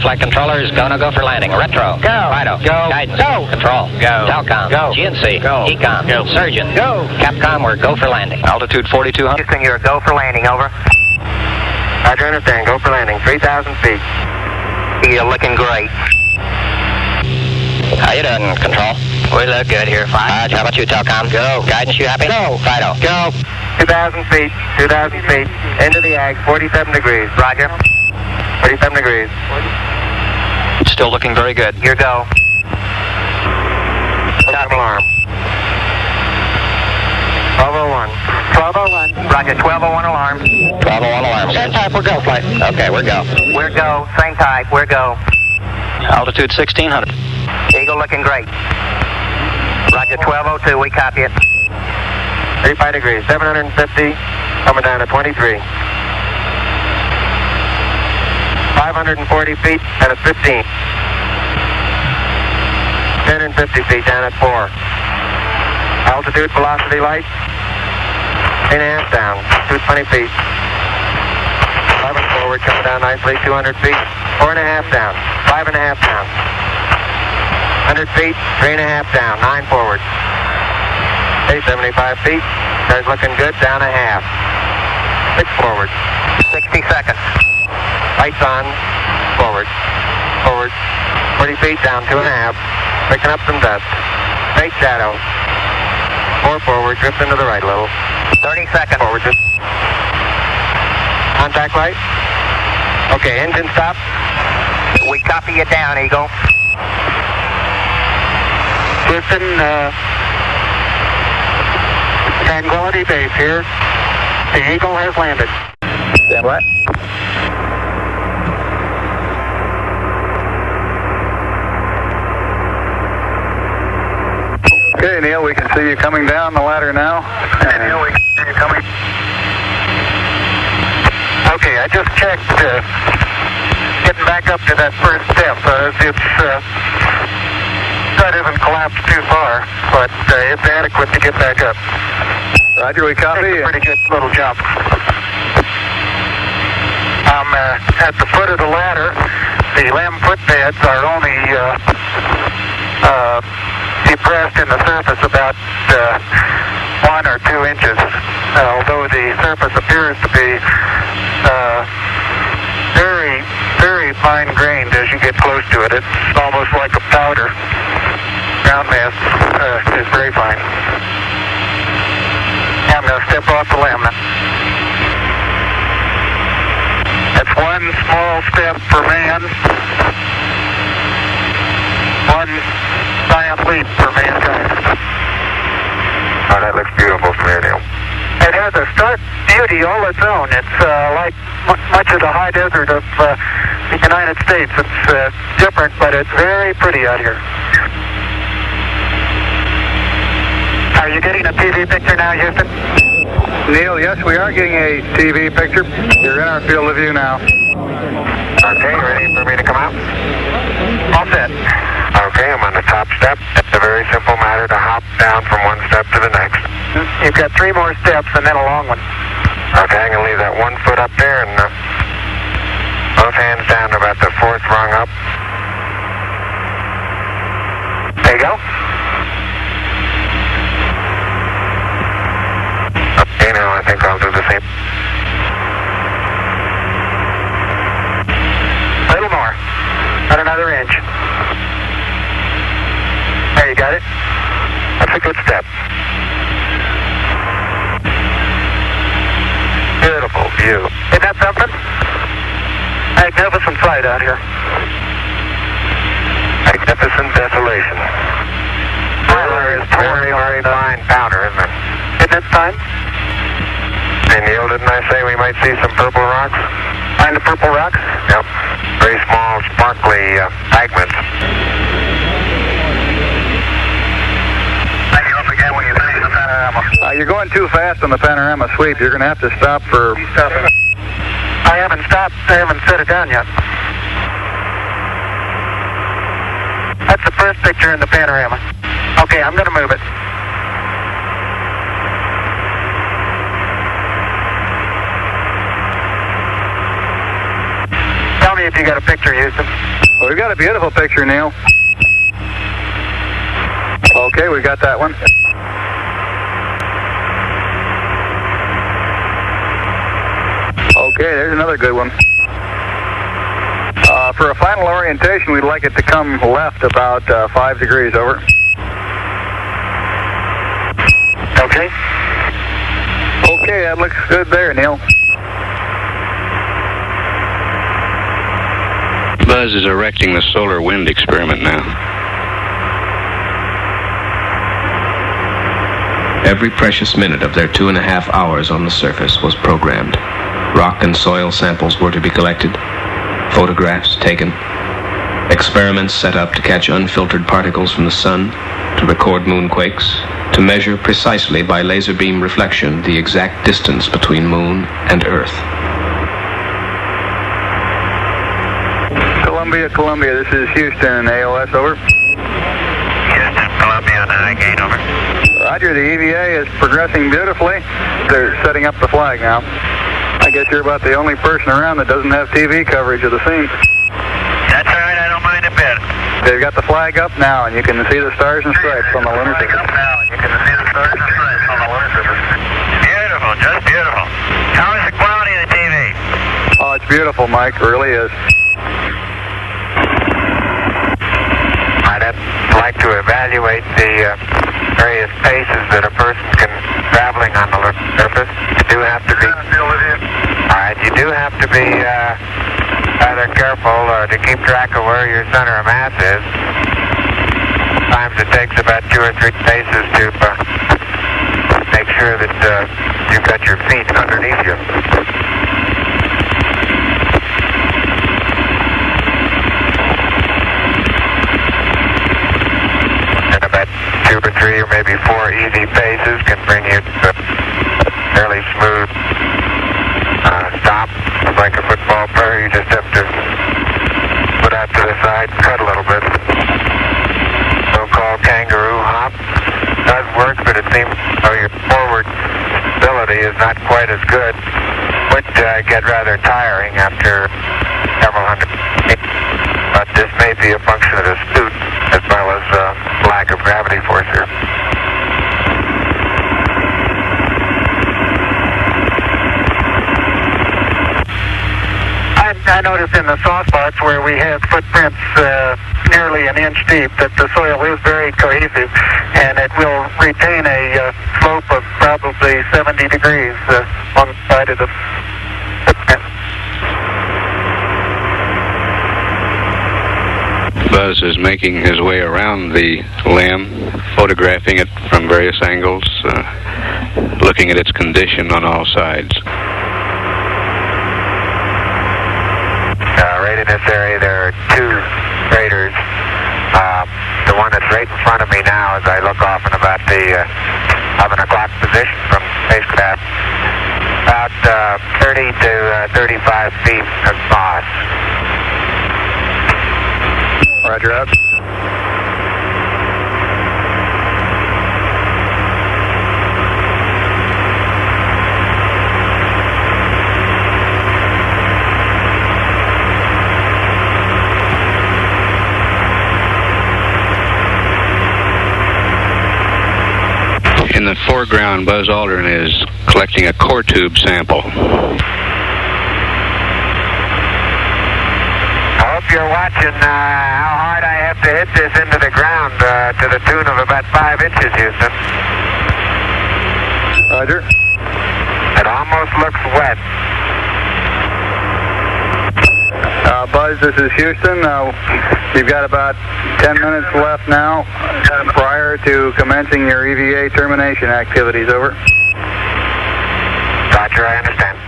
flight controllers. Go, no go for landing. Retro. Go. Fido. Go. Guidance. Go. Control. Go. Telcom. Go. GNC. Go. Ecom. Go. Surgeon. Go. Capcom, we're go for landing. Altitude 4200. Houston, you're a go for landing, over. Roger, understand. Go for landing. 3,000 feet. You're looking great. How you doing, Control? We look good here, How about you, Telcom? Go. Guidance, you happy? Go. Fido. Go. 2,000 feet. 2,000 feet. Into the ag. 47 degrees. Roger. 47 degrees. Still looking very good. Your go. Stop alarm. 1201. 1201. Roger, 1201 alarm. 1201 alarm. Same type, we're go, flight. Okay, we're go. We're go. Same type, we're go. Altitude 1600. Eagle looking great. Roger, 1202, we copy it. 35 degrees. 750. Coming down to 23. 540 feet at a 15. 1050 feet down at 4. Altitude, velocity light. 3.5 down. 220 feet. 11 forward, coming down nicely. 200 feet. 4.5 down. 5.5 down. 100 feet. 3.5 down. 9 forward. 75 feet. Car's looking good. Down a half. 6 forward. 60 seconds. Lights on. Forward. Forward. 40 feet down. 2.5. Picking up some dust. Fake shadow. 4 forward. Drift into the right a little. 30 seconds. Forward. Just. Contact light. Okay. Engine stop. We copy you down, Eagle. Houston, Tranquility Base here. The Eagle has landed. Stand by. Okay, Neil, we can see you coming down the ladder now. Neil, we can see you coming. Okay, I just checked getting back up to that first step. That isn't collapsed too far, but it's adequate to get back up. Roger, we copy. It's a pretty good little jump. I'm at the foot of the ladder. The LEM footbeds are only depressed in the surface about 1 or 2 inches, although the surface appears to be very, very fine-grained as you get close to it. It's almost like a powder. Ground mass is very fine. I'm going to step off the LEM now. That's one small step for man, one giant leap for mankind. Oh, that looks beautiful from here, Neil. It has a stark beauty all its own. It's like much of the high desert of the United States. It's different, but it's very pretty out here. Are you getting a TV picture now, Houston? Neil, yes, we are getting a TV picture. You're in our field of view now. Okay, ready for me to come out? All set. Okay, I'm on the top step. It's a very simple matter to hop down from one step to the next. You've got 3 more steps and then a long one. Okay, I'm going to leave that 1 foot up there and both hands down about the 4th rung up. There you go. Okay, now I think I'll do the same. A little more. About another inch. There, you got it? That's a good step. Beautiful view. Isn't that something? Magnificent sight out here. Magnificent desolation. Tyler is very, very fine powder, isn't it? Isn't it fine? Hey, Neil, didn't I say we might see some purple rocks? Find the purple rocks? Yep. Very small, sparkly fragments. Again, when you finish the panorama. You're going too fast on the panorama sweep. You're going to have to stop for... I haven't stopped. I haven't set it down yet. That's the first picture in the panorama. Okay, I'm going to move it. Tell me if you got a picture, Houston. Well, we've got a beautiful picture, Neil. Okay, we got that one. Okay, there's another good one. For a final orientation, we'd like it to come left about 5 degrees, over. Okay. Okay, that looks good there, Neil. Buzz is erecting the solar wind experiment now. Every precious minute of their 2.5 hours on the surface was programmed. Rock and soil samples were to be collected, photographs taken, experiments set up to catch unfiltered particles from the sun, to record moonquakes, to measure precisely by laser beam reflection the exact distance between moon and Earth. Columbia, this is Houston, AOS, over. Houston, Columbia, on the high gain, over. Roger, the EVA is progressing beautifully. They're setting up the flag now. I guess you're about the only person around that doesn't have TV coverage of the scene. That's all right, I don't mind a bit. They've got the flag up now, and you can see the stars and stripes on the lunar surface. Beautiful, just beautiful. How is the quality of the TV? Oh, it's beautiful, Mike. It really is. I'd like to evaluate the various paces that a person can traveling on the lunar surface. You do have to be. All right, you do have to be rather careful to keep track of where your center of mass is. Sometimes it takes about 2 or 3 paces to make sure that you've got your feet underneath you. And about 2 or 3 or maybe 4 easy paces can bring you to a fairly smooth stop. Like a football player, you just have to put out to the side and cut a little bit. So-called kangaroo hop does work, but it seems your forward ability is not quite as good. Would get rather tiring after several hundred feet. But this may be a function of the suit as well as lack of gravity force here. I noticed in the soft spots where we have footprints nearly an inch deep that the soil is very cohesive, and it will retain a slope of probably 70 degrees on the side of the footprint. Buzz is making his way around the limb, photographing it from various angles, looking at its condition on all sides. Right in this area, there are 2 craters. The one that's right in front of me now, as I look off in about the 11 o'clock position from the spacecraft, about 30 to 35 feet across. Roger, out. In the foreground, Buzz Aldrin is collecting a core tube sample. I hope you're watching how hard I have to hit this into the ground to the tune of about 5 inches, Houston. Roger. It almost looks wet. Buzz, this is Houston. You've got about 10 minutes left now prior to commencing your EVA termination activities, over. Roger, I understand.